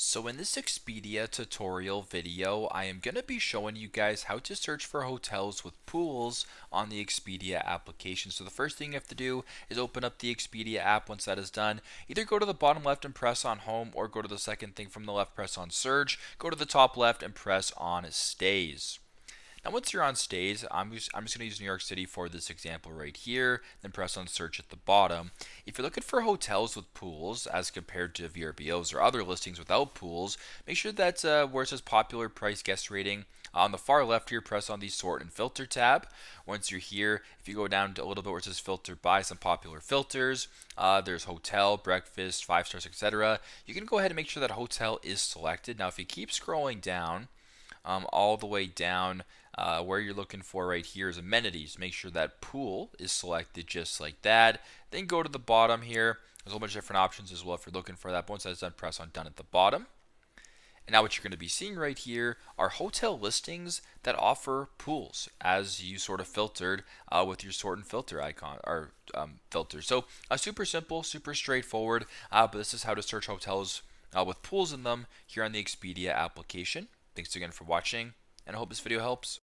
So in this Expedia tutorial video, I am going to be showing you guys how to search for hotels with pools on the Expedia application. So the first thing you have to do is open up the Expedia app. Once that is done, either go to the bottom left and press on home, or go to the second thing from the left, press on search, go to the top left and press on stays. Now once you're on stays, I'm just going to use New York City for this example right here, then press on search at the bottom. If you're looking for hotels with pools as compared to VRBOs or other listings without pools, make sure that's where it says popular price guest rating. On the far left here, press on the sort and filter tab. Once you're here, if you go down to a little bit where it says filter by some popular filters, there's hotel, breakfast, 5 stars, etc. You can go ahead and make sure that hotel is selected. Now if you keep scrolling down, all the way down where you're looking for right here is amenities. Make sure that pool is selected just like that. Then go to the bottom here. There's a whole bunch of different options as well if you're looking for that. But once that's done, press on done at the bottom. And now what you're going to be seeing right here are hotel listings that offer pools as you sort of filtered with your sort and filter icon or filter. So super simple, super straightforward, but this is how to search hotels with pools in them here on the Expedia application. Thanks again for watching, and I hope this video helps.